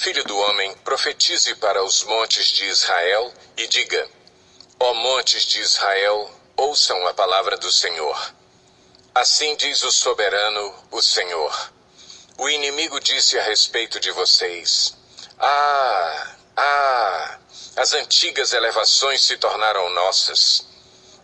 Filho do homem, profetize para os montes de Israel e diga: ó montes de Israel, ouçam a palavra do Senhor. Assim diz o soberano, o Senhor. O inimigo disse a respeito de vocês: as antigas elevações se tornaram nossas.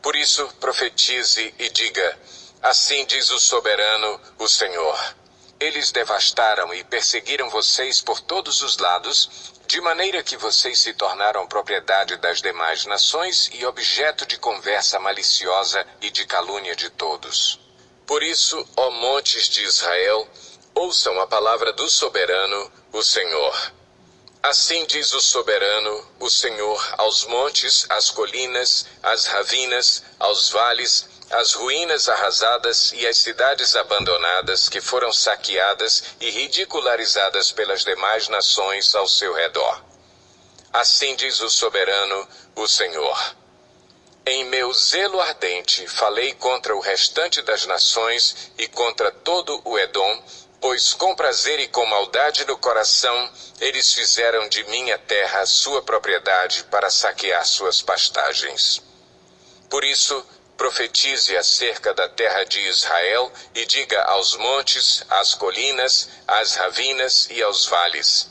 Por isso, profetize e diga: assim diz o soberano, o Senhor. Eles devastaram e perseguiram vocês por todos os lados, de maneira que vocês se tornaram propriedade das demais nações e objeto de conversa maliciosa e de calúnia de todos. Por isso, ó montes de Israel, ouçam a palavra do soberano, o Senhor. Assim diz o soberano, o Senhor, aos montes, às colinas, às ravinas, aos vales, às ruínas arrasadas e às cidades abandonadas que foram saqueadas e ridicularizadas pelas demais nações ao seu redor. Assim diz o soberano, o Senhor. Em meu zelo ardente falei contra o restante das nações e contra todo o Edom, pois com prazer e com maldade no coração eles fizeram de minha terra sua propriedade para saquear suas pastagens. Por isso, profetize acerca da terra de Israel e diga aos montes, às colinas, às ravinas e aos vales: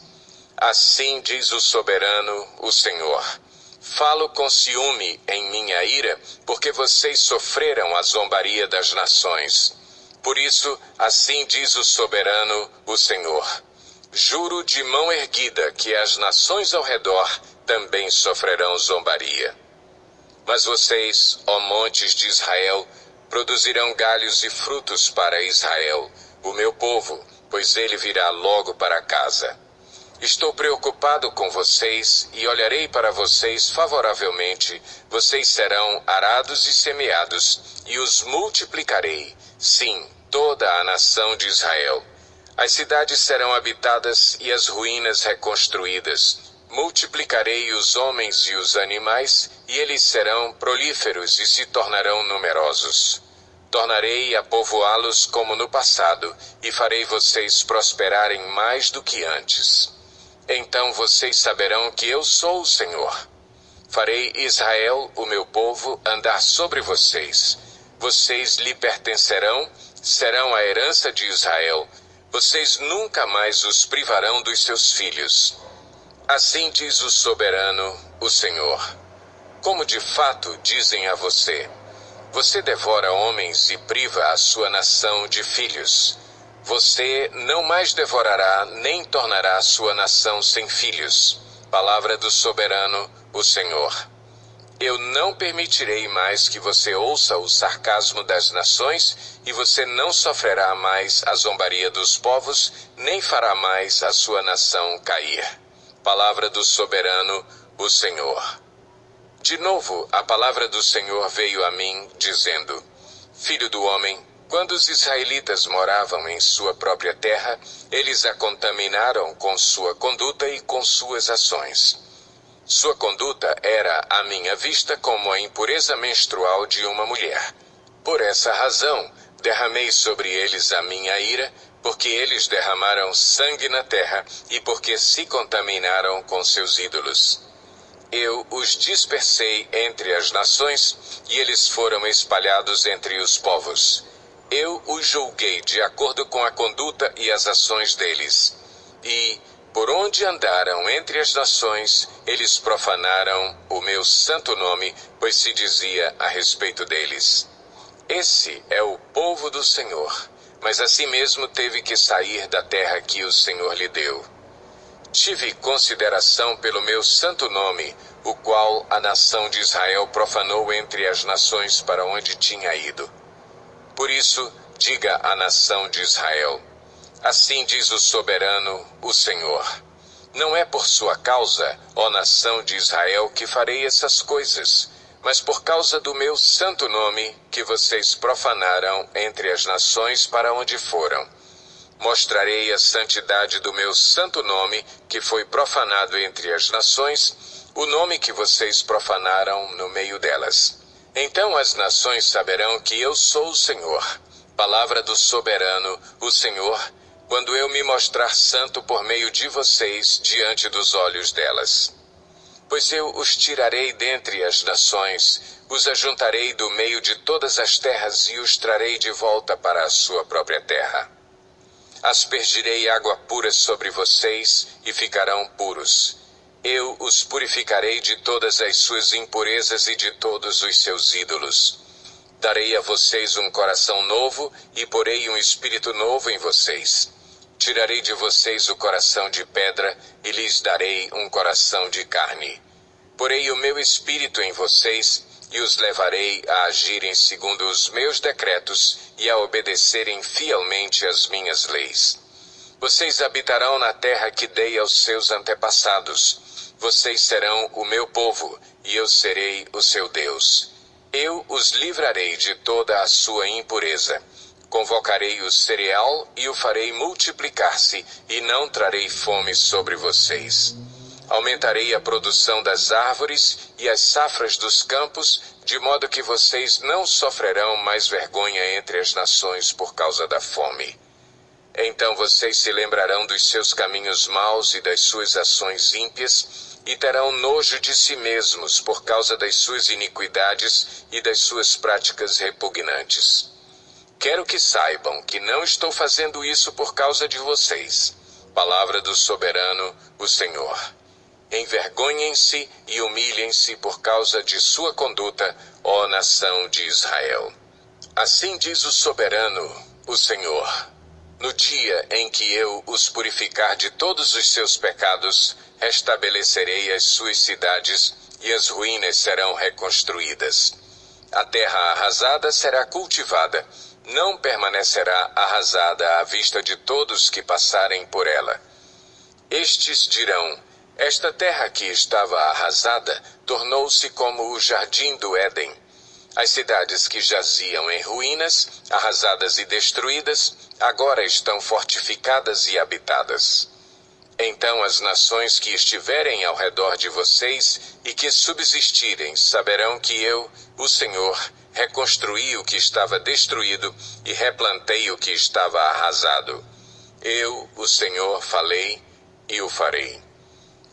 assim diz o soberano, o Senhor. Falo com ciúme em minha ira, porque vocês sofreram a zombaria das nações. Por isso, assim diz o soberano, o Senhor. Juro de mão erguida que as nações ao redor também sofrerão zombaria. Mas vocês, ó montes de Israel, produzirão galhos e frutos para Israel, o meu povo, pois ele virá logo para casa. Estou preocupado com vocês e olharei para vocês favoravelmente. Vocês serão arados e semeados, e os multiplicarei, sim, toda a nação de Israel. As cidades serão habitadas e as ruínas reconstruídas. Multiplicarei os homens e os animais, e eles serão prolíferos e se tornarão numerosos. Tornarei a povoá-los como no passado, e farei vocês prosperarem mais do que antes. Então vocês saberão que eu sou o Senhor. Farei Israel, o meu povo, andar sobre vocês. Vocês lhe pertencerão, serão a herança de Israel. Vocês nunca mais os privarão dos seus filhos. Assim diz o soberano, o Senhor. Como de fato dizem a você: você devora homens e priva a sua nação de filhos. Você não mais devorará, nem tornará a sua nação sem filhos. Palavra do soberano, o Senhor. Eu não permitirei mais que você ouça o sarcasmo das nações, e você não sofrerá mais a zombaria dos povos, nem fará mais a sua nação cair. Palavra do soberano, o Senhor. De novo, a palavra do Senhor veio a mim, dizendo: Filho do homem, quando os israelitas moravam em sua própria terra, eles a contaminaram com sua conduta e com suas ações. Sua conduta era, à minha vista, como a impureza menstrual de uma mulher. Por essa razão, derramei sobre eles a minha ira, porque eles derramaram sangue na terra e porque se contaminaram com seus ídolos. Eu os dispersei entre as nações, e eles foram espalhados entre os povos. Eu os julguei de acordo com a conduta e as ações deles. E, por onde andaram entre as nações, eles profanaram o meu santo nome, pois se dizia a respeito deles: esse é o povo do Senhor, mas assim mesmo teve que sair da terra que o Senhor lhe deu. Tive consideração pelo meu santo nome, o qual a nação de Israel profanou entre as nações para onde tinha ido. Por isso, diga à nação de Israel: assim diz o soberano, o Senhor. Não é por sua causa, ó nação de Israel, que farei essas coisas, mas por causa do meu santo nome, que vocês profanaram entre as nações para onde foram. Mostrarei a santidade do meu santo nome, que foi profanado entre as nações, o nome que vocês profanaram no meio delas. Então as nações saberão que eu sou o Senhor. Palavra do soberano, o Senhor, quando eu me mostrar santo por meio de vocês diante dos olhos delas. Pois eu os tirarei dentre as nações, os ajuntarei do meio de todas as terras e os trarei de volta para a sua própria terra. Aspergirei água pura sobre vocês e ficarão puros. Eu os purificarei de todas as suas impurezas e de todos os seus ídolos. Darei a vocês um coração novo e porei um espírito novo em vocês. Tirarei de vocês o coração de pedra e lhes darei um coração de carne. Porei o meu espírito em vocês e os levarei a agirem segundo os meus decretos e a obedecerem fielmente às minhas leis. Vocês habitarão na terra que dei aos seus antepassados. Vocês serão o meu povo e eu serei o seu Deus. Eu os livrarei de toda a sua impureza. Convocarei o cereal e o farei multiplicar-se, e não trarei fome sobre vocês. Aumentarei a produção das árvores e as safras dos campos, de modo que vocês não sofrerão mais vergonha entre as nações por causa da fome. Então vocês se lembrarão dos seus caminhos maus e das suas ações ímpias, e terão nojo de si mesmos por causa das suas iniquidades e das suas práticas repugnantes. Quero que saibam que não estou fazendo isso por causa de vocês. Palavra do soberano, o Senhor. Envergonhem-se e humilhem-se por causa de sua conduta, ó nação de Israel. Assim diz o soberano, o Senhor. No dia em que eu os purificar de todos os seus pecados, restabelecerei as suas cidades e as ruínas serão reconstruídas. A terra arrasada será cultivada, não permanecerá arrasada à vista de todos que passarem por ela. Estes dirão: esta terra que estava arrasada tornou-se como o jardim do Éden. As cidades que jaziam em ruínas, arrasadas e destruídas, agora estão fortificadas e habitadas. Então as nações que estiverem ao redor de vocês e que subsistirem saberão que eu, o Senhor, reconstruí o que estava destruído e replantei o que estava arrasado. Eu, o Senhor, falei e o farei.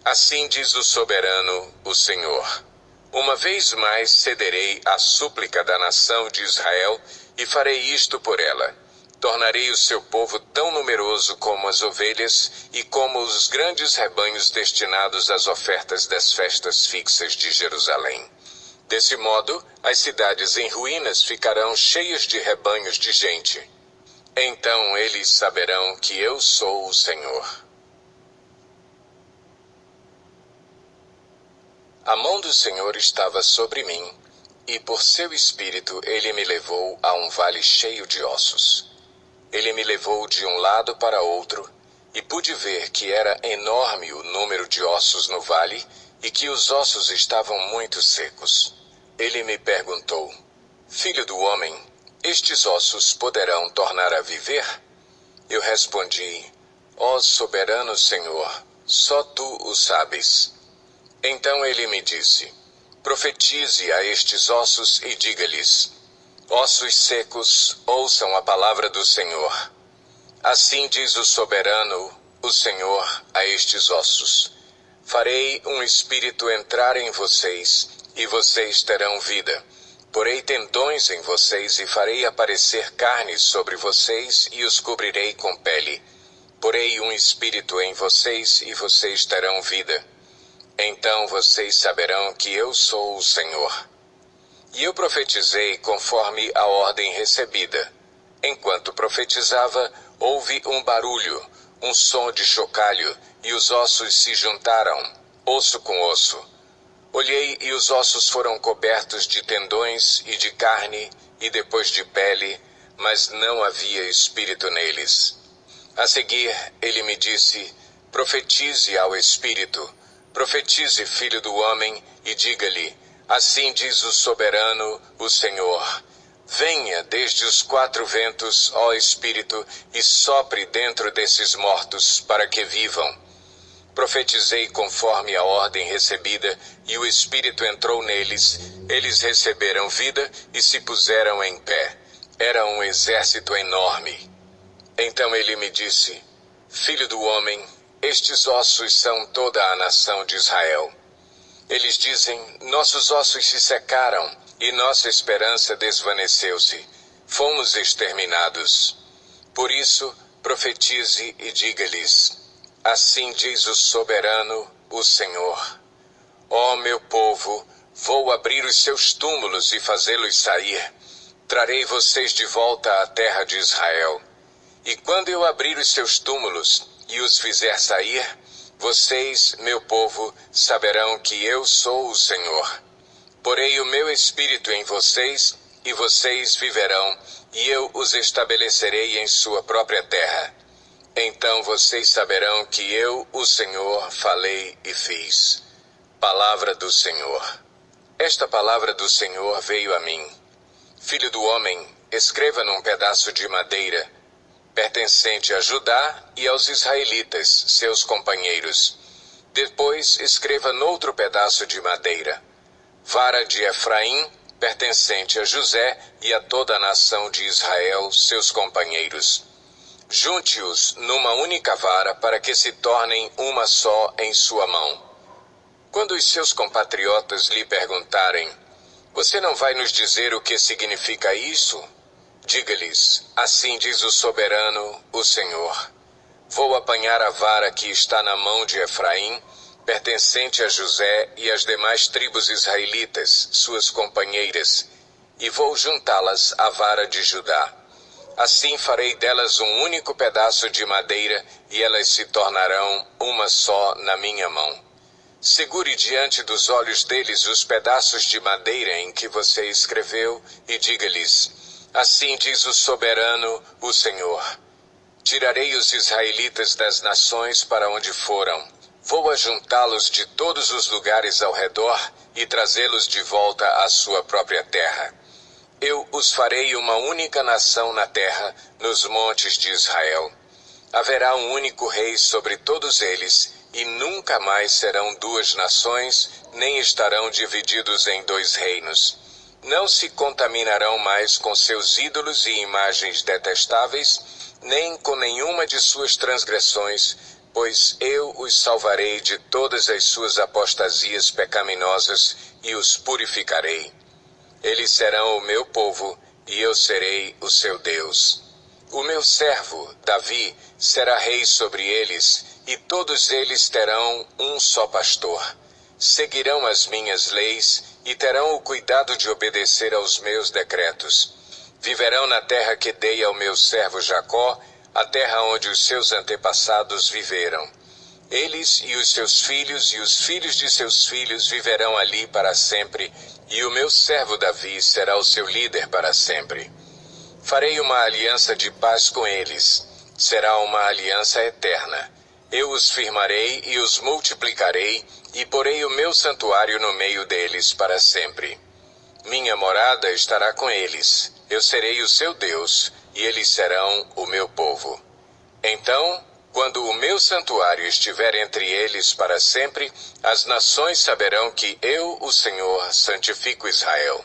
Assim diz o soberano, o Senhor. Uma vez mais cederei à súplica da nação de Israel e farei isto por ela. Tornarei o seu povo tão numeroso como as ovelhas e como os grandes rebanhos destinados às ofertas das festas fixas de Jerusalém. Desse modo, as cidades em ruínas ficarão cheias de rebanhos de gente. Então eles saberão que eu sou o Senhor. A mão do Senhor estava sobre mim, e por seu espírito ele me levou a um vale cheio de ossos. Ele me levou de um lado para outro, e pude ver que era enorme o número de ossos no vale, e que os ossos estavam muito secos. Ele me perguntou: Filho do homem, estes ossos poderão tornar a viver? Eu respondi: Ó soberano Senhor, só tu o sabes. Então ele me disse: Profetize a estes ossos e diga-lhes: Ossos secos, ouçam a palavra do Senhor. Assim diz o soberano, o Senhor, a estes ossos: Farei um espírito entrar em vocês, e vocês terão vida. Porei tendões em vocês e farei aparecer carne sobre vocês e os cobrirei com pele. Porei um espírito em vocês e vocês terão vida. Então vocês saberão que eu sou o Senhor. E eu profetizei conforme a ordem recebida. Enquanto profetizava, houve um barulho, um som de chocalho, e os ossos se juntaram, osso com osso. Olhei e os ossos foram cobertos de tendões e de carne, e depois de pele, mas não havia espírito neles. A seguir, ele me disse: Profetize ao espírito. Profetize, filho do homem, e diga-lhe: Assim diz o soberano, o Senhor. Venha desde os quatro ventos, ó Espírito, e sopre dentro desses mortos, para que vivam. Profetizei conforme a ordem recebida, e o Espírito entrou neles. Eles receberam vida e se puseram em pé. Era um exército enorme. Então ele me disse: Filho do homem, estes ossos são toda a nação de Israel. Eles dizem: nossos ossos se secaram e nossa esperança desvaneceu-se. Fomos exterminados. Por isso, profetize e diga-lhes: assim diz o soberano, o Senhor. Ó meu povo, vou abrir os seus túmulos e fazê-los sair. Trarei vocês de volta à terra de Israel. E quando eu abrir os seus túmulos e os fizer sair, vocês, meu povo, saberão que eu sou o Senhor. Porei o meu espírito em vocês, e vocês viverão, e eu os estabelecerei em sua própria terra. Então vocês saberão que eu, o Senhor, falei e fiz. Palavra do Senhor. Esta palavra do Senhor veio a mim. Filho do homem, escreva num pedaço de madeira, pertencente a Judá e aos israelitas, seus companheiros. Depois escreva noutro pedaço de madeira: vara de Efraim, pertencente a José e a toda a nação de Israel, seus companheiros. Junte-os numa única vara para que se tornem uma só em sua mão. Quando os seus compatriotas lhe perguntarem: você não vai nos dizer o que significa isso? Diga-lhes: assim diz o soberano, o Senhor. Vou apanhar a vara que está na mão de Efraim, pertencente a José e às demais tribos israelitas, suas companheiras, e vou juntá-las à vara de Judá. Assim farei delas um único pedaço de madeira, e elas se tornarão uma só na minha mão. Segure diante dos olhos deles os pedaços de madeira em que você escreveu, e diga-lhes: assim diz o soberano, o Senhor. Tirarei os israelitas das nações para onde foram. Vou ajuntá-los de todos os lugares ao redor e trazê-los de volta à sua própria terra. Eu os farei uma única nação na terra, nos montes de Israel. Haverá um único rei sobre todos eles, e nunca mais serão duas nações, nem estarão divididos em dois reinos. Não se contaminarão mais com seus ídolos e imagens detestáveis, nem com nenhuma de suas transgressões, pois eu os salvarei de todas as suas apostasias pecaminosas e os purificarei. Eles serão o meu povo, e eu serei o seu Deus. O meu servo, Davi, será rei sobre eles, e todos eles terão um só pastor. Seguirão as minhas leis e terão o cuidado de obedecer aos meus decretos. Viverão na terra que dei ao meu servo Jacó, a terra onde os seus antepassados viveram. Eles e os seus filhos e os filhos de seus filhos viverão ali para sempre, e o meu servo Davi será o seu líder para sempre. Farei uma aliança de paz com eles. Será uma aliança eterna. Eu os firmarei e os multiplicarei, e porei o meu santuário no meio deles para sempre. Minha morada estará com eles. Eu serei o seu Deus, e eles serão o meu povo. Então, quando o meu santuário estiver entre eles para sempre, as nações saberão que eu, o Senhor, santifico Israel.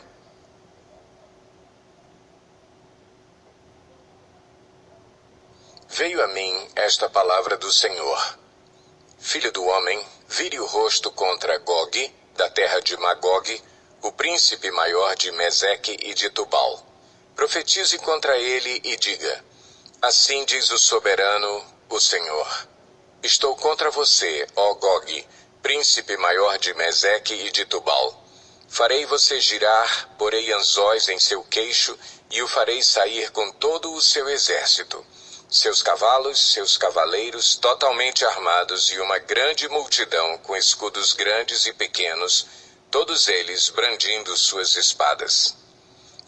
Veio a mim esta palavra do Senhor. Filho do homem, vire o rosto contra Gogue, da terra de Magogue, o príncipe maior de Meseque e de Tubal. Profetize contra ele e diga: assim diz o soberano, o Senhor. Estou contra você, ó Gogue, príncipe maior de Meseque e de Tubal. Farei você girar, porei anzóis em seu queixo, e o farei sair com todo o seu exército. Seus cavalos, seus cavaleiros, totalmente armados, e uma grande multidão com escudos grandes e pequenos, todos eles brandindo suas espadas.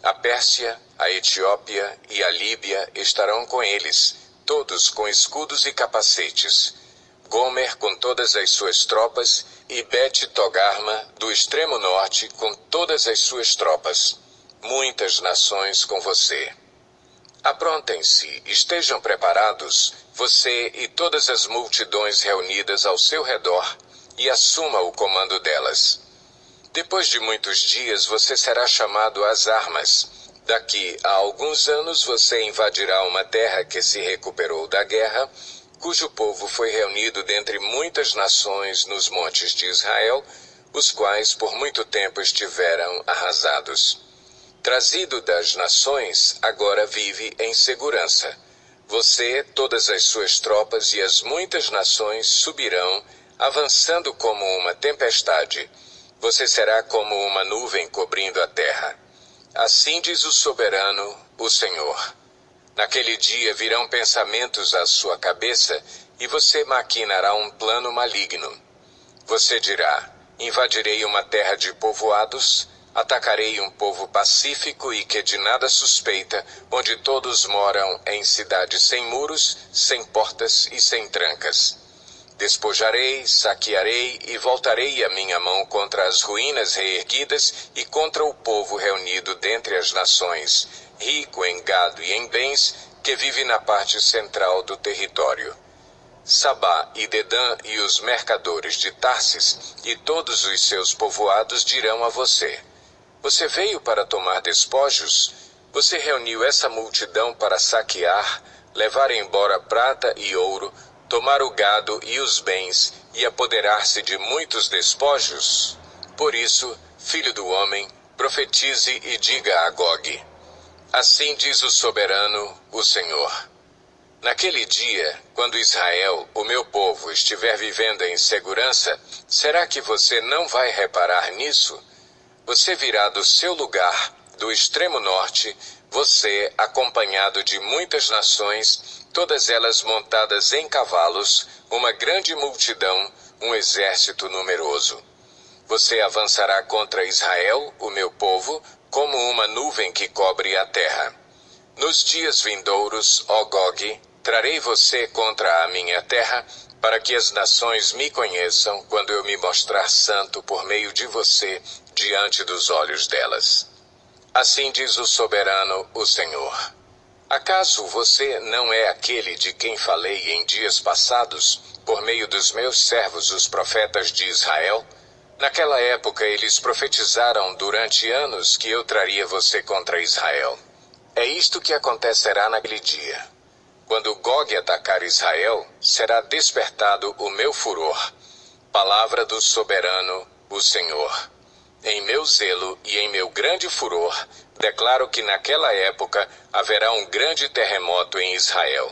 A Pérsia, a Etiópia e a Líbia estarão com eles, todos com escudos e capacetes. Gomer com todas as suas tropas, e Bet-Togarma, do extremo norte, com todas as suas tropas. Muitas nações com você. Aprontem-se, estejam preparados, você e todas as multidões reunidas ao seu redor, e assuma o comando delas. Depois de muitos dias você será chamado às armas, Daqui a alguns anos você invadirá uma terra que se recuperou da guerra, cujo povo foi reunido dentre muitas nações nos montes de Israel, os quais por muito tempo estiveram arrasados. Trazido das nações, agora vive em segurança. Você, todas as suas tropas e as muitas nações subirão, avançando como uma tempestade. Você será como uma nuvem cobrindo a terra. Assim diz o soberano, o Senhor. Naquele dia virão pensamentos à sua cabeça e você maquinará um plano maligno. Você dirá: invadirei uma terra de povoados, atacarei um povo pacífico e que de nada suspeita, onde todos moram em cidades sem muros, sem portas e sem trancas. Despojarei, saquearei e voltarei a minha mão contra as ruínas reerguidas e contra o povo reunido dentre as nações, rico em gado e em bens, que vive na parte central do território. Sabá e Dedã e os mercadores de Tarsis e todos os seus povoados dirão a você: você veio para tomar despojos? Você reuniu essa multidão para saquear, levar embora prata e ouro, tomar o gado e os bens e apoderar-se de muitos despojos? Por isso, filho do homem, profetize e diga a Gog: assim diz o soberano, o Senhor. Naquele dia, quando Israel, o meu povo, estiver vivendo em segurança, será que você não vai reparar nisso? Você virá do seu lugar, do extremo norte, você, acompanhado de muitas nações, todas elas montadas em cavalos, uma grande multidão, um exército numeroso. Você avançará contra Israel, o meu povo, como uma nuvem que cobre a terra. Nos dias vindouros, ó Gog, trarei você contra a minha terra, para que as nações me conheçam quando eu me mostrar santo por meio de você, diante dos olhos delas. Assim diz o soberano, o Senhor. Acaso você não é aquele de quem falei em dias passados, por meio dos meus servos os profetas de Israel? Naquela época eles profetizaram durante anos que eu traria você contra Israel. É isto que acontecerá naquele dia. Quando Gog atacar Israel, será despertado o meu furor. Palavra do soberano, o Senhor. Em meu zelo e em meu grande furor, declaro que naquela época haverá um grande terremoto em Israel.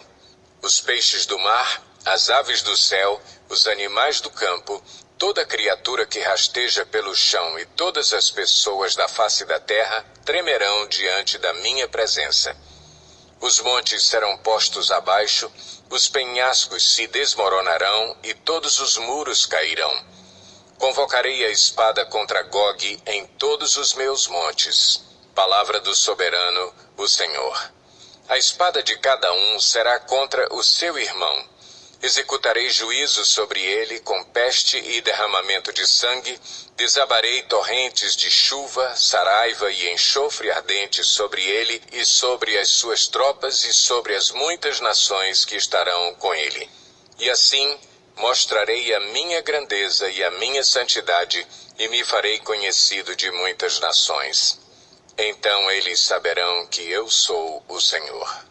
Os peixes do mar, as aves do céu, os animais do campo, toda criatura que rasteja pelo chão e todas as pessoas da face da terra tremerão diante da minha presença. Os montes serão postos abaixo, os penhascos se desmoronarão e todos os muros cairão. Convocarei a espada contra Gog em todos os meus montes. Palavra do soberano, o Senhor. A espada de cada um será contra o seu irmão. Executarei juízo sobre ele com peste e derramamento de sangue, desabarei torrentes de chuva, saraiva e enxofre ardente sobre ele e sobre as suas tropas e sobre as muitas nações que estarão com ele. E assim mostrarei a minha grandeza e a minha santidade e me farei conhecido de muitas nações. Então eles saberão que eu sou o Senhor.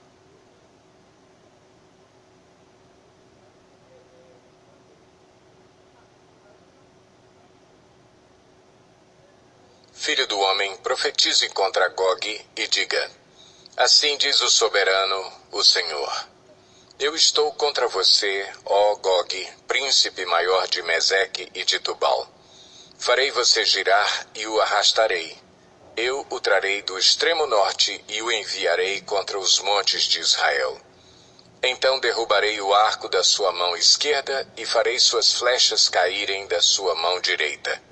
Filho do homem, profetize contra Gog e diga: assim diz o soberano, o Senhor. Eu estou contra você, ó Gog, príncipe maior de Meseque e de Tubal. Farei você girar e o arrastarei. Eu o trarei do extremo norte e o enviarei contra os montes de Israel. Então derrubarei o arco da sua mão esquerda e farei suas flechas caírem da sua mão direita.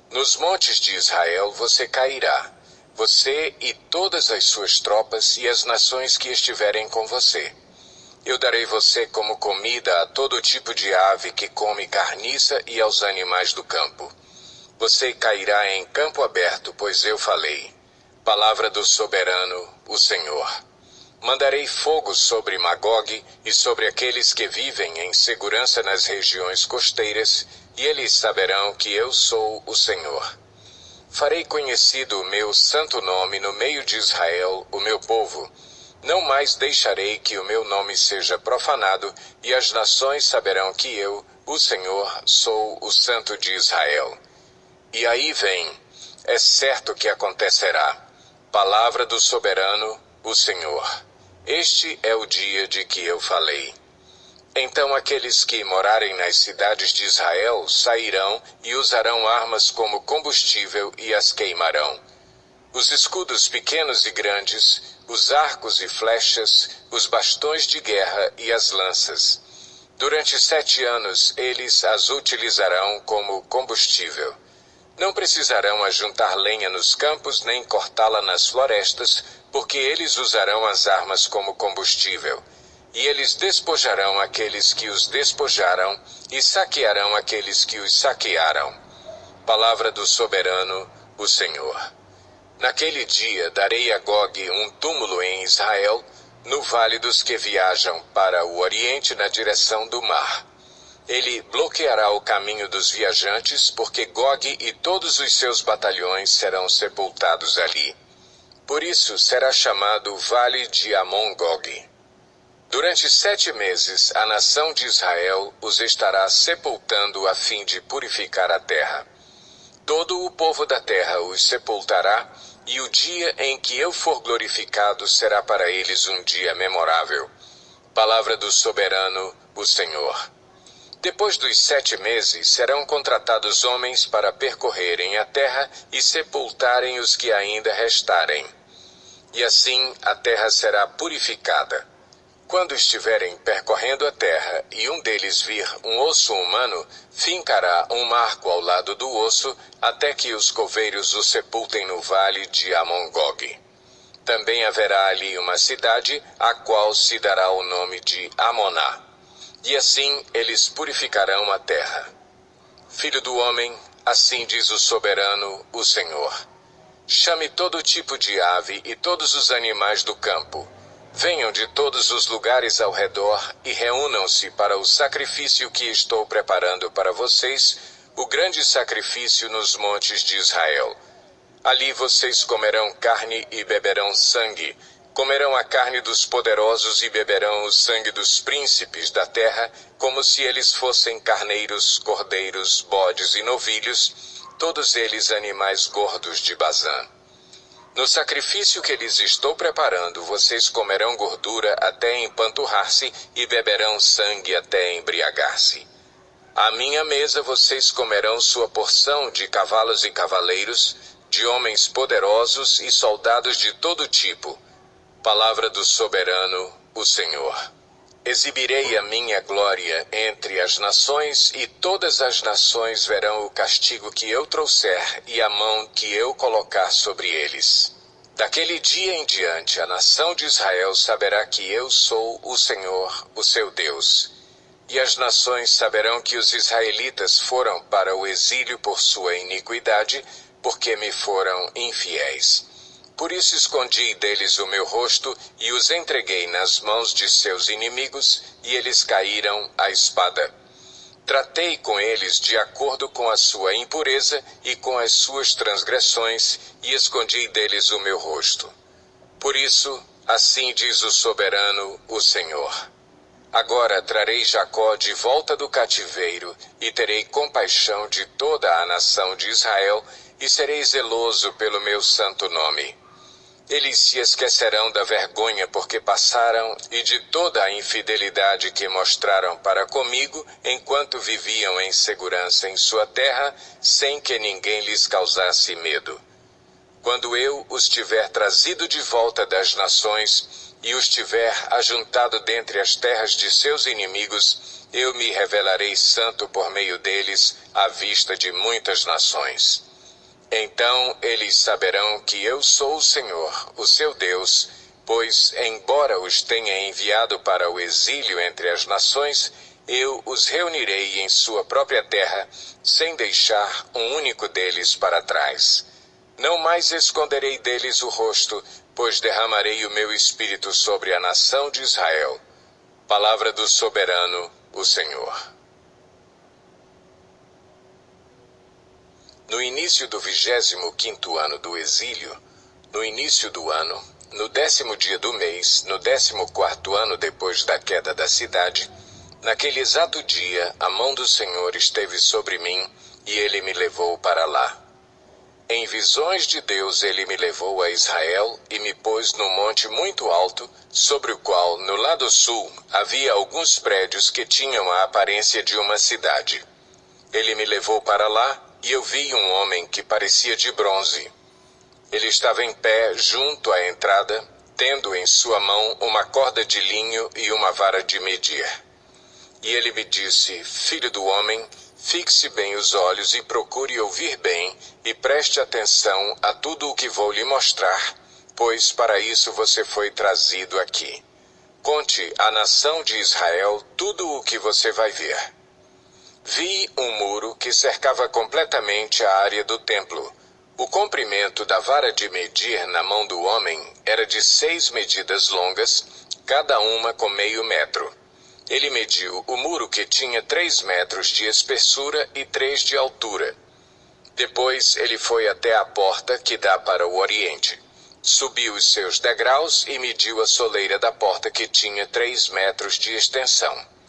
Nos montes de Israel você cairá, você e todas as suas tropas e as nações que estiverem com você. Eu darei você como comida a todo tipo de ave que come carniça e aos animais do campo. Você cairá em campo aberto, pois eu falei. Palavra do soberano, o Senhor. Mandarei fogo sobre Magog e sobre aqueles que vivem em segurança nas regiões costeiras, e eles saberão que eu sou o Senhor. Farei conhecido o meu santo nome no meio de Israel, o meu povo. Não mais deixarei que o meu nome seja profanado, e as nações saberão que eu, o Senhor, sou o Santo de Israel. E aí vem, é certo que acontecerá. Palavra do soberano, o Senhor. Este é o dia de que eu falei. Então aqueles que morarem nas cidades de Israel sairão e usarão armas como combustível e as queimarão. Os escudos pequenos e grandes, os arcos e flechas, os bastões de guerra e as lanças. Durante 7 anos eles as utilizarão como combustível. Não precisarão ajuntar lenha nos campos nem cortá-la nas florestas, porque eles usarão as armas como combustível. E eles despojarão aqueles que os despojaram, e saquearão aqueles que os saquearam. Palavra do soberano, o Senhor. Naquele dia darei a Gog um túmulo em Israel, no vale dos que viajam para o oriente na direção do mar. Ele bloqueará o caminho dos viajantes, porque Gog e todos os seus batalhões serão sepultados ali. Por isso será chamado Vale de Amon-Gog. Durante 7 meses, a nação de Israel os estará sepultando a fim de purificar a terra. Todo o povo da terra os sepultará, e o dia em que eu for glorificado será para eles um dia memorável. Palavra do soberano, o Senhor. Depois dos 7 meses, serão contratados homens para percorrerem a terra e sepultarem os que ainda restarem. E assim a terra será purificada. Quando estiverem percorrendo a terra e um deles vir um osso humano, fincará um marco ao lado do osso, até que os coveiros o sepultem no vale de Amon-Gog. Também haverá ali uma cidade, a qual se dará o nome de Amoná. E assim eles purificarão a terra. Filho do homem, assim diz o soberano, o Senhor. Chame todo tipo de ave e todos os animais do campo. Venham de todos os lugares ao redor e reúnam-se para o sacrifício que estou preparando para vocês, o grande sacrifício nos montes de Israel. Ali vocês comerão carne e beberão sangue, comerão a carne dos poderosos e beberão o sangue dos príncipes da terra, como se eles fossem carneiros, cordeiros, bodes e novilhos, todos eles animais gordos de Bazã. No sacrifício que lhes estou preparando, vocês comerão gordura até empanturrar-se e beberão sangue até embriagar-se. À minha mesa vocês comerão sua porção de cavalos e cavaleiros, de homens poderosos e soldados de todo tipo. Palavra do soberano, o Senhor. Exibirei a minha glória entre as nações, e todas as nações verão o castigo que eu trouxer e a mão que eu colocar sobre eles. Daquele dia em diante, a nação de Israel saberá que eu sou o Senhor, o seu Deus. E as nações saberão que os israelitas foram para o exílio por sua iniquidade, porque me foram infiéis. Por isso escondi deles o meu rosto e os entreguei nas mãos de seus inimigos, e eles caíram à espada. Tratei com eles de acordo com a sua impureza e com as suas transgressões, e escondi deles o meu rosto. Por isso, assim diz o soberano, o Senhor. Agora trarei Jacó de volta do cativeiro, e terei compaixão de toda a nação de Israel, e serei zeloso pelo meu santo nome. Eles se esquecerão da vergonha porque passaram e de toda a infidelidade que mostraram para comigo enquanto viviam em segurança em sua terra, sem que ninguém lhes causasse medo. Quando eu os tiver trazido de volta das nações e os tiver ajuntado dentre as terras de seus inimigos, eu me revelarei santo por meio deles à vista de muitas nações. Então eles saberão que eu sou o Senhor, o seu Deus, pois, embora os tenha enviado para o exílio entre as nações, eu os reunirei em sua própria terra, sem deixar um único deles para trás. Não mais esconderei deles o rosto, pois derramarei o meu espírito sobre a nação de Israel. Palavra do soberano, o Senhor. No início do 25º ano do exílio, no início do ano, no 10º dia do mês, no 14º ano depois da queda da cidade, naquele exato dia, a mão do Senhor esteve sobre mim, e ele me levou para lá. Em visões de Deus ele me levou a Israel e me pôs num monte muito alto, sobre o qual, no lado sul, havia alguns prédios que tinham a aparência de uma cidade. Ele me levou para lá, e eu vi um homem que parecia de bronze. Ele estava em pé junto à entrada, tendo em sua mão uma corda de linho e uma vara de medir. E ele me disse: Filho do homem, fixe bem os olhos e procure ouvir bem, e preste atenção a tudo o que vou lhe mostrar, pois para isso você foi trazido aqui. Conte à nação de Israel tudo o que você vai ver. Vi um muro que cercava completamente a área do templo. O comprimento da vara de medir na mão do homem era de 6 medidas longas, cada uma com meio metro. Ele mediu o muro que tinha 3 metros de espessura e 3 de altura. Depois ele foi até a porta que dá para o oriente. Subiu os seus degraus e mediu a soleira da porta que tinha 3 metros de extensão.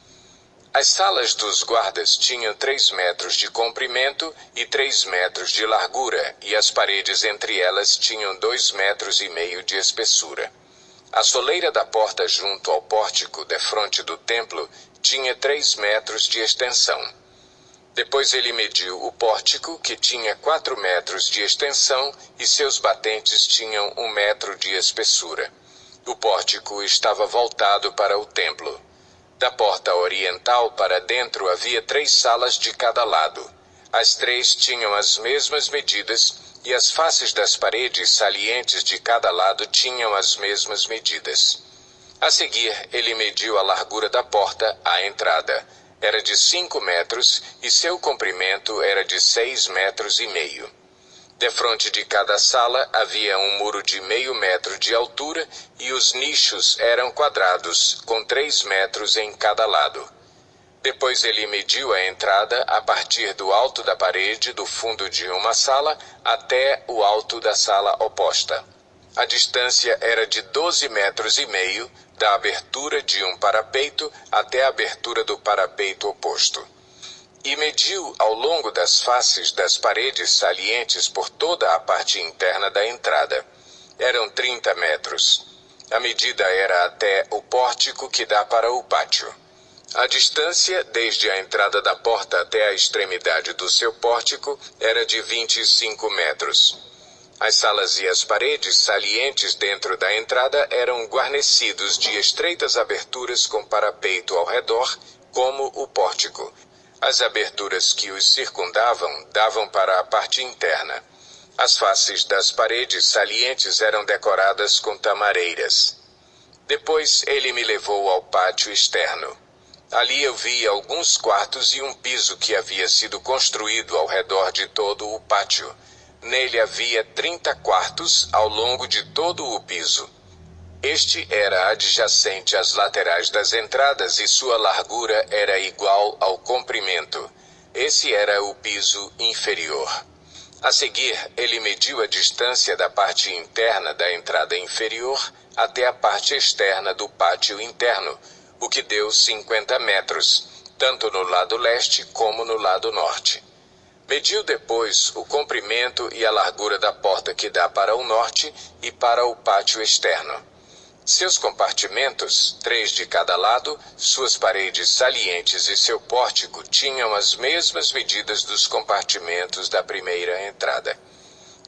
As salas dos guardas tinham 3 metros de comprimento e 3 metros de largura, e as paredes entre elas tinham 2,5 metros de espessura. A soleira da porta junto ao pórtico defronte do templo tinha 3 metros de extensão. Depois ele mediu o pórtico, que tinha 4 metros de extensão, e seus batentes tinham 1 metro de espessura. O pórtico estava voltado para o templo. Da porta oriental para dentro havia 3 salas de cada lado. As 3 tinham as mesmas medidas, e as faces das paredes salientes de cada lado tinham as mesmas medidas. A seguir, ele mediu a largura da porta à entrada. Era de 5 metros, e seu comprimento era de 6,5 metros. Defronte de cada sala havia um muro de meio metro de altura, e os nichos eram quadrados, com 3 metros em cada lado. Depois ele mediu a entrada a partir do alto da parede do fundo de uma sala até o alto da sala oposta. A distância era de 12,5 metros, da abertura de um parapeito até a abertura do parapeito oposto. E mediu ao longo das faces das paredes salientes por toda a parte interna da entrada. Eram 30 metros. A medida era até o pórtico que dá para o pátio. A distância, desde a entrada da porta até a extremidade do seu pórtico, era de 25 metros. As salas e as paredes salientes dentro da entrada eram guarnecidos de estreitas aberturas com parapeito ao redor, como o pórtico. As aberturas que os circundavam davam para a parte interna. As faces das paredes salientes eram decoradas com tamareiras. Depois ele me levou ao pátio externo. Ali eu vi alguns quartos e um piso que havia sido construído ao redor de todo o pátio. Nele havia 30 quartos ao longo de todo o piso. Este era adjacente às laterais das entradas e sua largura era igual ao comprimento. Esse era o piso inferior. A seguir, ele mediu a distância da parte interna da entrada inferior até a parte externa do pátio interno, o que deu 50 metros, tanto no lado leste como no lado norte. Mediu depois o comprimento e a largura da porta que dá para o norte e para o pátio externo. Seus compartimentos, 3 de cada lado, suas paredes salientes e seu pórtico tinham as mesmas medidas dos compartimentos da primeira entrada.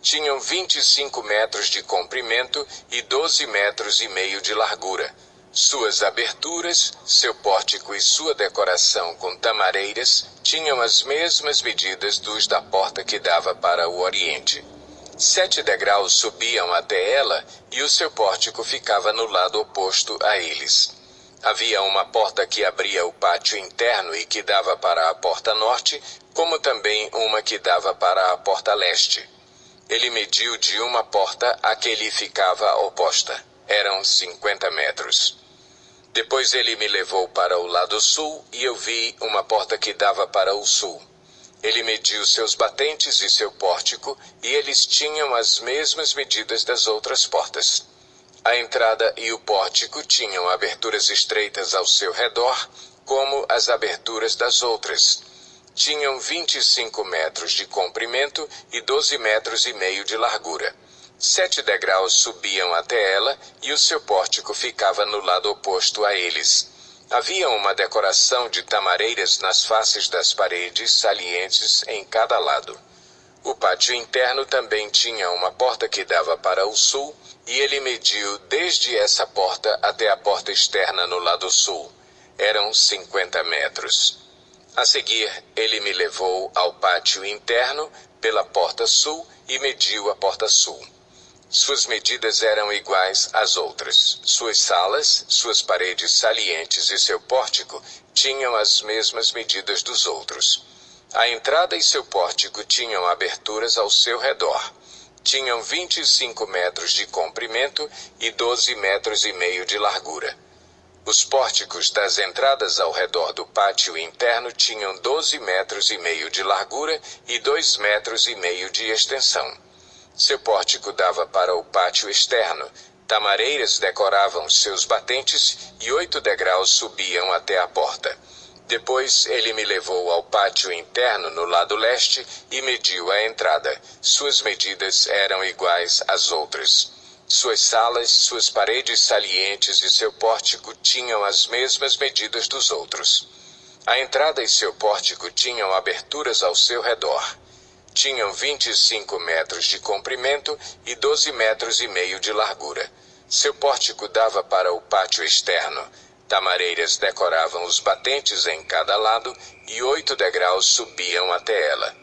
Tinham 25 metros de comprimento e 12,5 metros de largura. Suas aberturas, seu pórtico e sua decoração com tamareiras tinham as mesmas medidas dos da porta que dava para o oriente. 7 degraus subiam até ela e o seu pórtico ficava no lado oposto a eles. Havia uma porta que abria o pátio interno e que dava para a porta norte, como também uma que dava para a porta leste. Ele mediu de uma porta a que lhe ficava oposta. Eram 50 metros. Depois ele me levou para o lado sul e eu vi uma porta que dava para o sul. Ele mediu seus batentes e seu pórtico, e eles tinham as mesmas medidas das outras portas. A entrada e o pórtico tinham aberturas estreitas ao seu redor, como as aberturas das outras. Tinham 25 metros de comprimento e 12 metros e meio de largura. 7 degraus subiam até ela, e o seu pórtico ficava no lado oposto a eles. Havia uma decoração de tamareiras nas faces das paredes salientes em cada lado. O pátio interno também tinha uma porta que dava para o sul, e ele mediu desde essa porta até a porta externa no lado sul. Eram 50 metros. A seguir, ele me levou ao pátio interno pela porta sul e mediu a porta sul. Suas medidas eram iguais às outras. Suas salas, suas paredes salientes e seu pórtico tinham as mesmas medidas dos outros. A entrada e seu pórtico tinham aberturas ao seu redor. Tinham 25 metros de comprimento e 12 metros e meio de largura. Os pórticos das entradas ao redor do pátio interno tinham 12 metros e meio de largura e 2 metros e meio de extensão. Seu pórtico dava para o pátio externo. Tamareiras decoravam seus batentes e 8 degraus subiam até a porta. Depois ele me levou ao pátio interno no lado leste e mediu a entrada. Suas medidas eram iguais às outras. Suas salas, suas paredes salientes e seu pórtico tinham as mesmas medidas dos outros. A entrada e seu pórtico tinham aberturas ao seu redor. Tinham 25 metros de comprimento e 12 metros e meio de largura. Seu pórtico dava para o pátio externo. Tamareiras decoravam os batentes em cada lado e 8 degraus subiam até ela.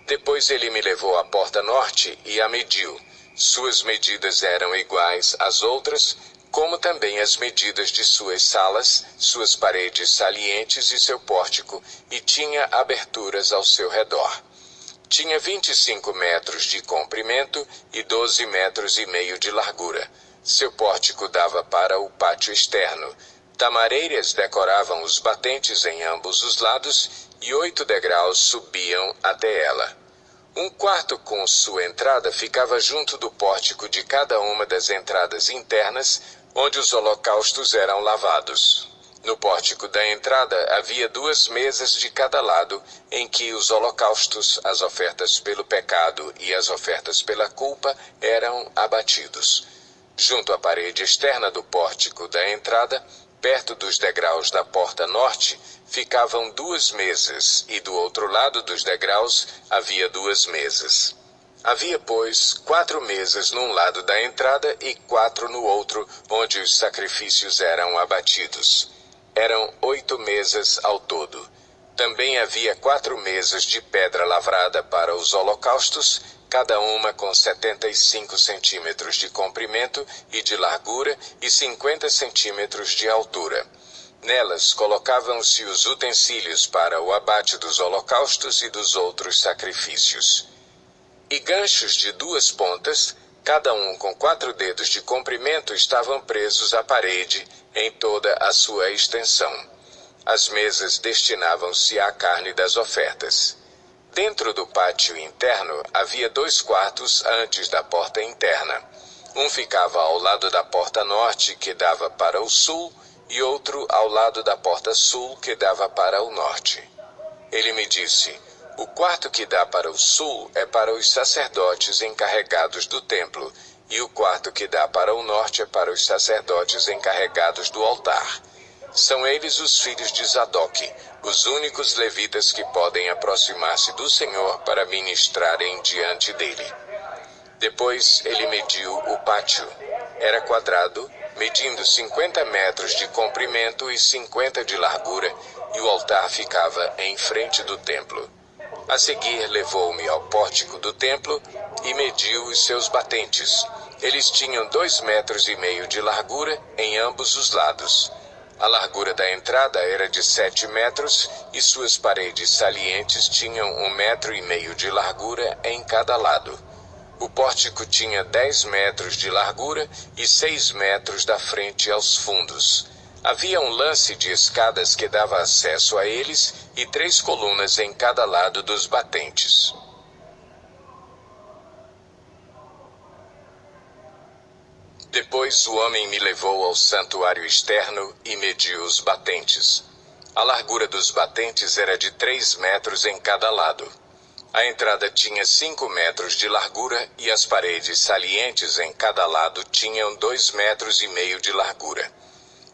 Depois ele me levou à porta norte e a mediu. Suas medidas eram iguais às outras, como também as medidas de suas salas, suas paredes salientes e seu pórtico, e tinha aberturas ao seu redor. Tinha 25 metros de comprimento e 12 metros e meio de largura. Seu pórtico dava para o pátio externo. Tamareiras decoravam os batentes em ambos os lados e 8 degraus subiam até ela. Um quarto com sua entrada ficava junto do pórtico de cada uma das entradas internas, onde os holocaustos eram lavados. No pórtico da entrada havia 2 mesas de cada lado, em que os holocaustos, as ofertas pelo pecado e as ofertas pela culpa eram abatidos. Junto à parede externa do pórtico da entrada, perto dos degraus da porta norte, ficavam 2 mesas, e do outro lado dos degraus havia 2 mesas. Havia, pois, 4 mesas num lado da entrada e 4 no outro, onde os sacrifícios eram abatidos. Eram 8 mesas ao todo. Também havia 4 mesas de pedra lavrada para os holocaustos, cada uma com 75 centímetros de comprimento e de largura e 50 centímetros de altura. Nelas colocavam-se os utensílios para o abate dos holocaustos e dos outros sacrifícios. E ganchos de 2 pontas, cada um com 4 dedos de comprimento, estavam presos à parede em toda a sua extensão. As mesas destinavam-se à carne das ofertas. Dentro do pátio interno havia 2 quartos antes da porta interna. Um ficava ao lado da porta norte, que dava para o sul, e outro ao lado da porta sul, que dava para o norte. Ele me disse: o quarto que dá para o sul é para os sacerdotes encarregados do templo, e o quarto que dá para o norte é para os sacerdotes encarregados do altar. São eles os filhos de Zadok, os únicos levitas que podem aproximar-se do Senhor para ministrarem diante dele. Depois ele mediu o pátio. Era quadrado, medindo 50 metros de comprimento e 50 de largura, e o altar ficava em frente do templo. A seguir levou-me ao pórtico do templo e mediu os seus batentes. Eles tinham 2 metros e meio de largura em ambos os lados. A largura da entrada era de 7 metros e suas paredes salientes tinham 1,5 metros de largura em cada lado. O pórtico tinha 10 metros de largura e 6 metros da frente aos fundos. Havia um lance de escadas que dava acesso a eles e 3 colunas em cada lado dos batentes. Depois o homem me levou ao santuário externo e mediu os batentes. A largura dos batentes era de 3 metros em cada lado. A entrada tinha 5 metros de largura e as paredes salientes em cada lado tinham 2,5 metros de largura.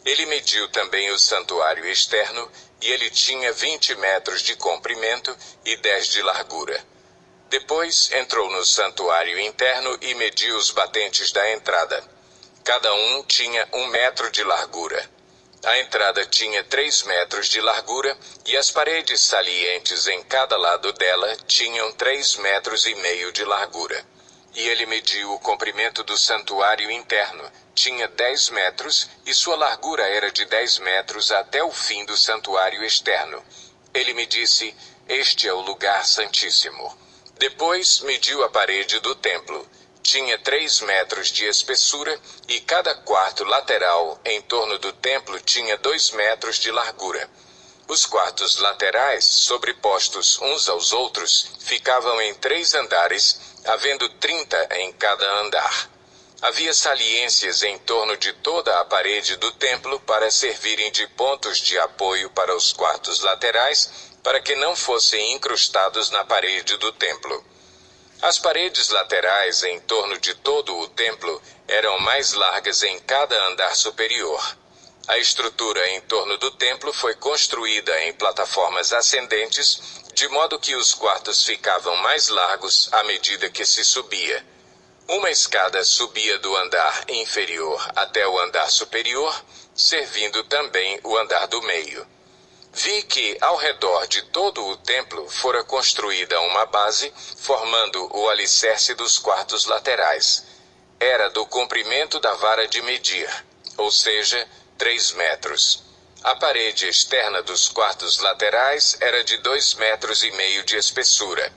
Ele mediu também o santuário externo e ele tinha 20 metros de comprimento e 10 de largura. Depois entrou no santuário interno e mediu os batentes da entrada. Cada um tinha 1 metro de largura. A entrada tinha 3 metros de largura e as paredes salientes em cada lado dela tinham 3,5 metros de largura. E ele mediu o comprimento do santuário interno. Tinha 10 metros e sua largura era de 10 metros até o fim do santuário externo. Ele me disse: "Este é o lugar santíssimo." Depois mediu a parede do templo. Tinha 3 metros de espessura e cada quarto lateral em torno do templo tinha 2 metros de largura. Os quartos laterais, sobrepostos uns aos outros, ficavam em 3 andares, havendo 30 em cada andar. Havia saliências em torno de toda a parede do templo para servirem de pontos de apoio para os quartos laterais, para que não fossem incrustados na parede do templo. As paredes laterais em torno de todo o templo eram mais largas em cada andar superior. A estrutura em torno do templo foi construída em plataformas ascendentes, de modo que os quartos ficavam mais largos à medida que se subia. Uma escada subia do andar inferior até o andar superior, servindo também o andar do meio. Vi que, ao redor de todo o templo, fora construída uma base, formando o alicerce dos quartos laterais. Era do comprimento da vara de medir, ou seja, 3 metros. A parede externa dos quartos laterais era de 2,5 metros de espessura.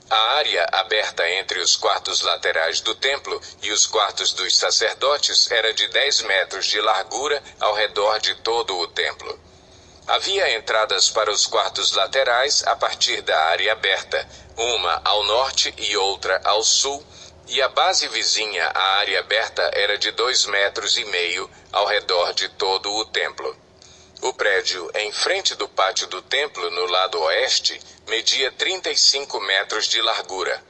A área aberta entre os quartos laterais do templo e os quartos dos sacerdotes era de 10 metros de largura ao redor de todo o templo. Havia entradas para os quartos laterais a partir da área aberta, uma ao norte e outra ao sul, e a base vizinha à área aberta era de 2,5 metros ao redor de todo o templo. O prédio em frente do pátio do templo, no lado oeste, media 35 metros de largura.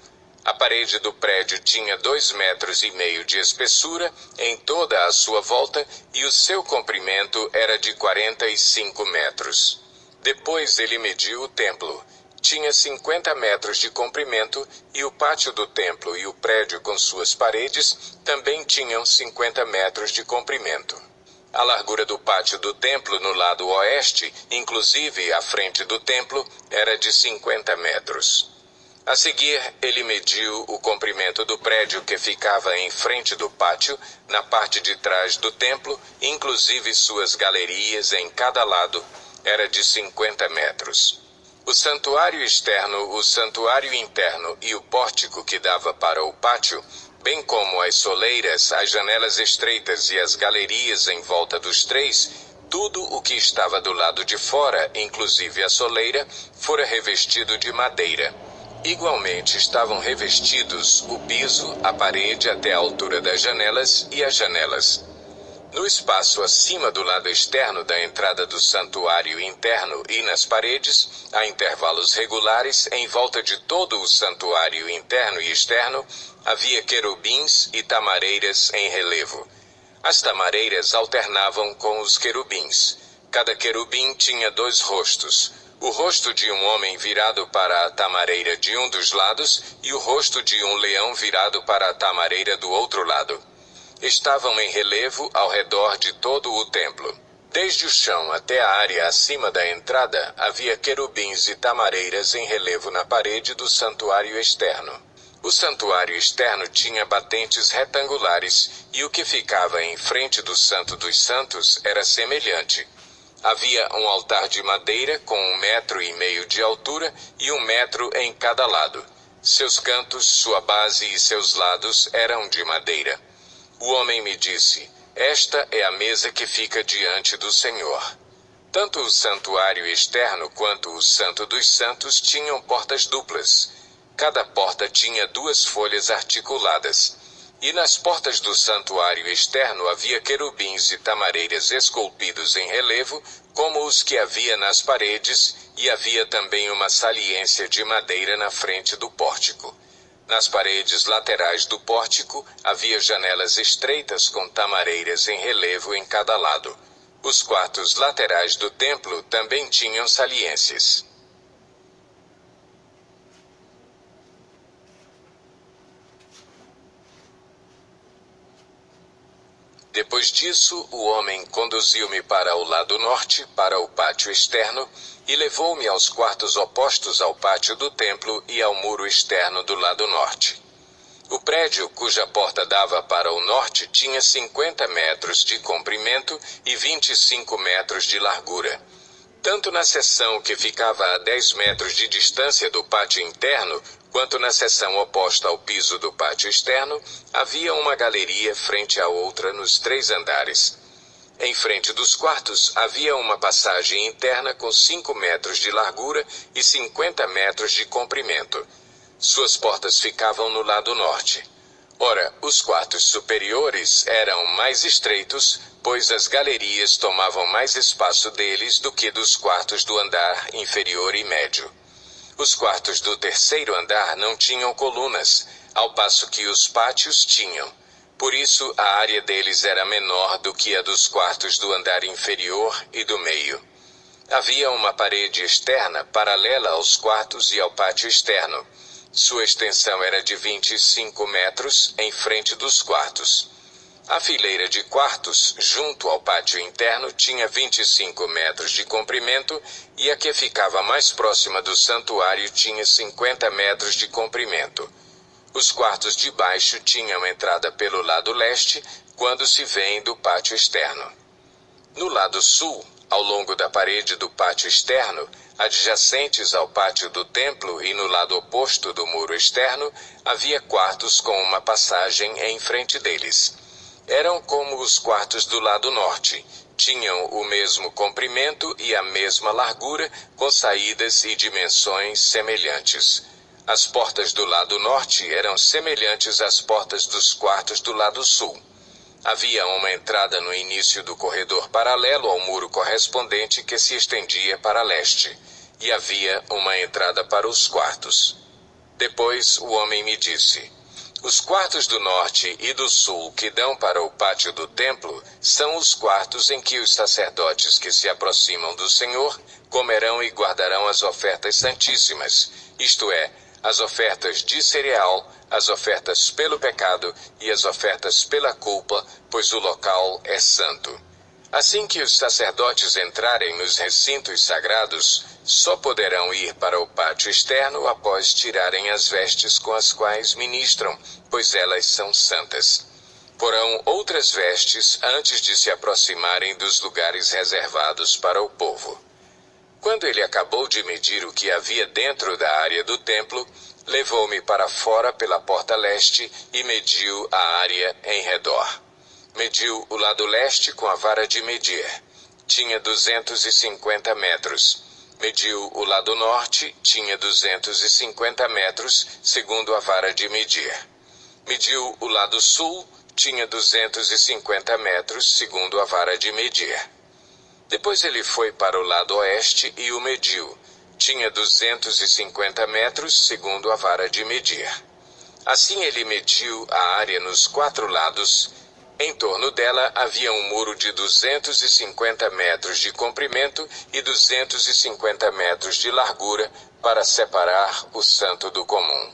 A parede do prédio tinha 2,5 metros de espessura em toda a sua volta e o seu comprimento era de 45 metros. Depois ele mediu o templo. Tinha 50 metros de comprimento e o pátio do templo e o prédio com suas paredes também tinham 50 metros de comprimento. A largura do pátio do templo no lado oeste, inclusive à frente do templo, era de 50 metros. A seguir, ele mediu o comprimento do prédio que ficava em frente do pátio, na parte de trás do templo, inclusive suas galerias em cada lado, era de 50 metros. O santuário externo, o santuário interno e o pórtico que dava para o pátio, bem como as soleiras, as janelas estreitas e as galerias em volta dos 3, tudo o que estava do lado de fora, inclusive a soleira, fora revestido de madeira. Igualmente estavam revestidos o piso, a parede até a altura das janelas e as janelas. No espaço acima do lado externo da entrada do santuário interno e nas paredes, a intervalos regulares em volta de todo o santuário interno e externo, havia querubins e tamareiras em relevo. As tamareiras alternavam com os querubins. Cada querubim tinha 2 rostos. O rosto de um homem virado para a tamareira de um dos lados e o rosto de um leão virado para a tamareira do outro lado. Estavam em relevo ao redor de todo o templo. Desde o chão até a área acima da entrada, havia querubins e tamareiras em relevo na parede do santuário externo. O santuário externo tinha batentes retangulares e o que ficava em frente do Santo dos Santos era semelhante. Havia um altar de madeira com 1,5 metros de altura e 1 metro em cada lado. Seus cantos, sua base e seus lados eram de madeira. O homem me disse: Esta é a mesa que fica diante do Senhor. Tanto o santuário externo quanto o Santo dos Santos tinham portas duplas. Cada porta tinha 2 folhas articuladas. E nas portas do santuário externo havia querubins e tamareiras esculpidos em relevo, como os que havia nas paredes, e havia também uma saliência de madeira na frente do pórtico. Nas paredes laterais do pórtico havia janelas estreitas com tamareiras em relevo em cada lado. Os quartos laterais do templo também tinham saliências. Depois disso, o homem conduziu-me para o lado norte, para o pátio externo, e levou-me aos quartos opostos ao pátio do templo e ao muro externo do lado norte. O prédio, cuja porta dava para o norte, tinha 50 metros de comprimento e 25 metros de largura. Tanto na seção que ficava a 10 metros de distância do pátio interno, quanto na seção oposta ao piso do pátio externo, havia uma galeria frente à outra nos 3 andares. Em frente dos quartos havia uma passagem interna com 5 metros de largura e 50 metros de comprimento. Suas portas ficavam no lado norte. Ora, os quartos superiores eram mais estreitos, pois as galerias tomavam mais espaço deles do que dos quartos do andar inferior e médio. Os quartos do terceiro andar não tinham colunas, ao passo que os pátios tinham. Por isso, a área deles era menor do que a dos quartos do andar inferior e do meio. Havia uma parede externa paralela aos quartos e ao pátio externo. Sua extensão era de 25 metros em frente dos quartos. A fileira de quartos, junto ao pátio interno, tinha 25 metros de comprimento e a que ficava mais próxima do santuário tinha 50 metros de comprimento. Os quartos de baixo tinham entrada pelo lado leste, quando se vêm do pátio externo. No lado sul, ao longo da parede do pátio externo, adjacentes ao pátio do templo e no lado oposto do muro externo, havia quartos com uma passagem em frente deles. Eram como os quartos do lado norte. Tinham o mesmo comprimento e a mesma largura, com saídas e dimensões semelhantes. As portas do lado norte eram semelhantes às portas dos quartos do lado sul. Havia uma entrada no início do corredor paralelo ao muro correspondente que se estendia para leste, e havia uma entrada para os quartos. Depois o homem me disse: os quartos do norte e do sul que dão para o pátio do templo são os quartos em que os sacerdotes que se aproximam do Senhor comerão e guardarão as ofertas santíssimas, isto é, as ofertas de cereal, as ofertas pelo pecado e as ofertas pela culpa, pois o local é santo. Assim que os sacerdotes entrarem nos recintos sagrados, só poderão ir para o pátio externo após tirarem as vestes com as quais ministram, pois elas são santas. Porão outras vestes antes de se aproximarem dos lugares reservados para o povo. Quando ele acabou de medir o que havia dentro da área do templo, levou-me para fora pela porta leste e mediu a área em redor. Mediu o lado leste com a vara de medir. Tinha 250 metros. Mediu o lado norte, tinha 250 metros, segundo a vara de medir. Mediu o lado sul, tinha 250 metros, segundo a vara de medir. Depois ele foi para o lado oeste e o mediu. Tinha 250 metros, segundo a vara de medir. Assim ele mediu a área nos 4 lados. Em torno dela havia um muro de 250 metros de comprimento e 250 metros de largura para separar o santo do comum.